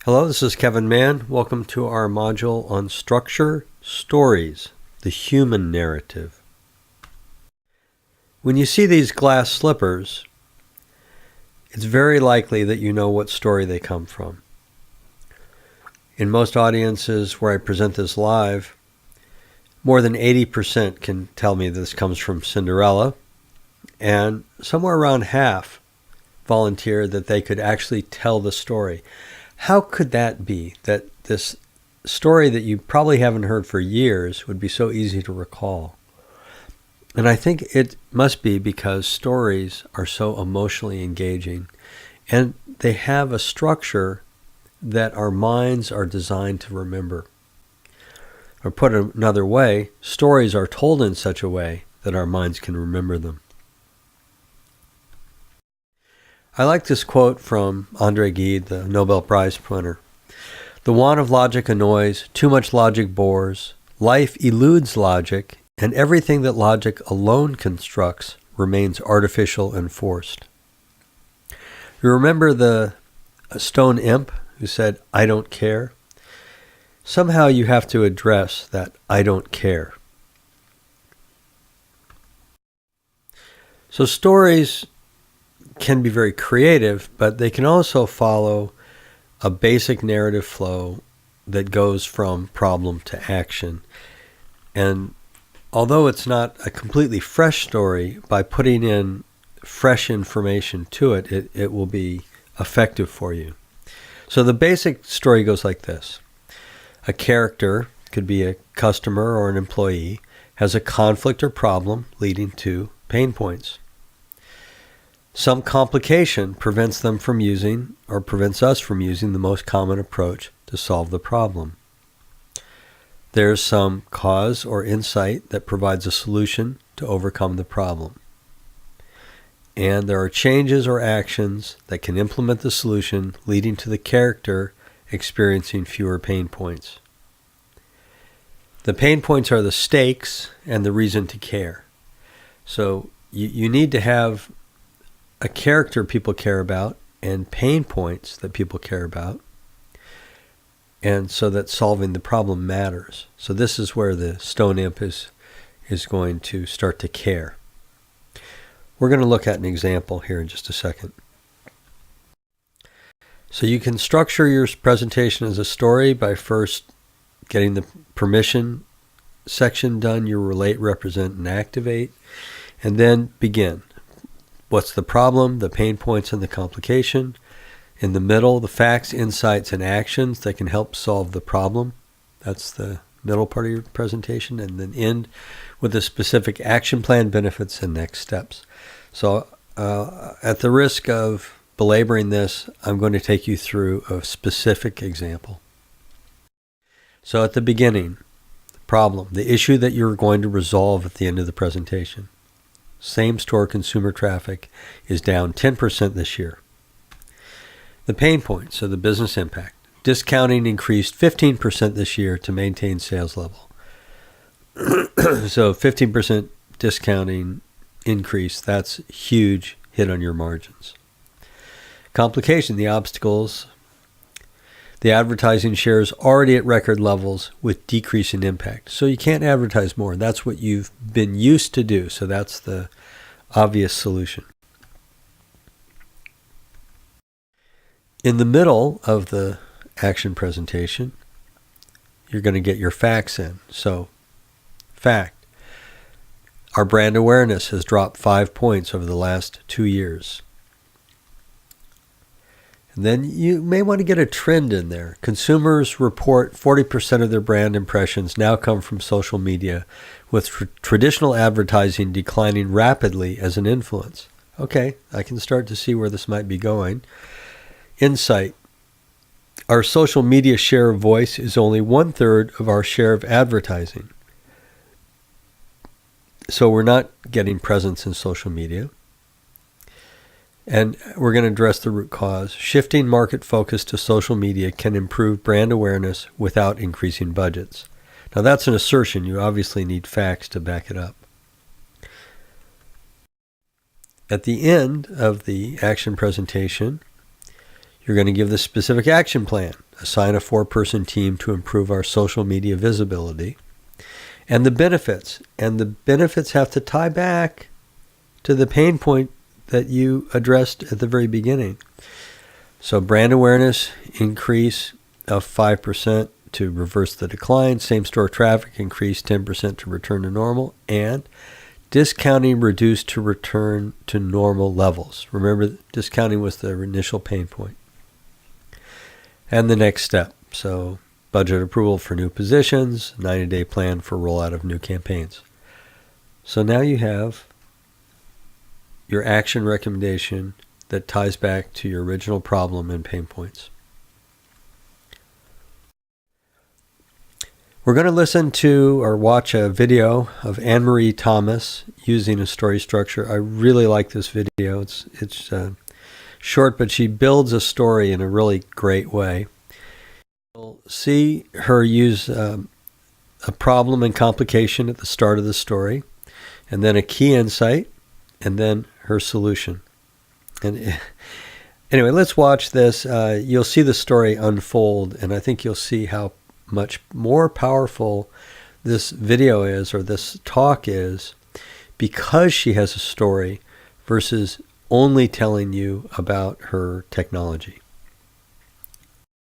Hello, this is Kevin Mann. Welcome to our module on structure, stories, the human narrative. When you see these glass slippers, it's very likely that you know what story they come from. In most audiences where I present this live, more than 80% can tell me this comes from Cinderella, and somewhere around half volunteer that they could actually tell the story. How could that be, that this story that you probably haven't heard for years would be so easy to recall? And I think it must be because stories are so emotionally engaging, and they have a structure that our minds are designed to remember. Or put another way, stories are told in such a way that our minds can remember them. I like this quote from André Gide, the Nobel Prize winner. "The want of logic annoys, too much logic bores, life eludes logic, and everything that logic alone constructs remains artificial and forced." You remember the stone imp who said, "I don't care"? Somehow you have to address that "I don't care." So stories can be very creative, but they can also follow a basic narrative flow that goes from problem to action. And although it's not a completely fresh story, by putting in fresh information to it, it will be effective for you. So the basic story goes like this. A character, could be a customer or an employee, has a conflict or problem leading to pain points. Some complication prevents them from using, or prevents us from using, the most common approach to solve the problem. There's some cause or insight that provides a solution to overcome the problem. And there are changes or actions that can implement the solution, leading to the character experiencing fewer pain points. The pain points are the stakes and the reason to care. So you need to have a character people care about and pain points that people care about, and so that solving the problem matters. So this is where the stone imp is going to start to care. We're going to look at an example here in just a second. So you can structure your presentation as a story by first getting the permission section done, your relate, represent, and activate, and then begin. What's the problem, the pain points, and the complication? In the middle, the facts, insights, and actions that can help solve the problem. That's the middle part of your presentation. And then end with a specific action plan, benefits, and next steps. So at the risk of belaboring this, I'm going to take you through a specific example. So at the beginning, the problem, the issue that you're going to resolve at the end of the presentation. Same-store consumer traffic is down 10% this year. The pain points, so the business impact. Discounting increased 15% this year to maintain sales level. So 15% discounting increase, that's a huge hit on your margins. Complication, the obstacles. The advertising share is already at record levels with decreasing impact. So you can't advertise more. That's what you've been used to do. So that's the obvious solution. In the middle of the action presentation, you're going to get your facts in. So, fact, our brand awareness has dropped 5 points over the last 2 years. And then you may want to get a trend in there. Consumers report 40% of their brand impressions now come from social media, with traditional advertising declining rapidly as an influence. Okay, I can start to see where this might be going. Insight. Our social media share of voice is only 1/3 of our share of advertising. So we're not getting presence in social media. And we're going to address the root cause. Shifting market focus to social media can improve brand awareness without increasing budgets. Now that's an assertion. You obviously need facts to back it up. At the end of the action presentation, you're going to give the specific action plan. assign a 4-person team to improve our social media visibility. And the benefits. And the benefits have to tie back to the pain point that you addressed at the very beginning. So brand awareness increase of 5% to reverse the decline. Same-store traffic increased 10% to return to normal. And discounting reduced to return to normal levels. Remember, discounting was the initial pain point. And the next step. So budget approval for new positions, 90-day plan for rollout of new campaigns. So now you have your action recommendation that ties back to your original problem and pain points. We're going to listen to or watch a video of Anne-Marie Thomas using a story structure. I really like this video. It's short, but she builds a story in a really great way. You'll see her use a problem and complication at the start of the story, and then a key insight, and then her solution. And anyway, let's watch this. You'll see the story unfold, and I think you'll see how much more powerful this video is, or this talk is, because she has a story versus only telling you about her technology.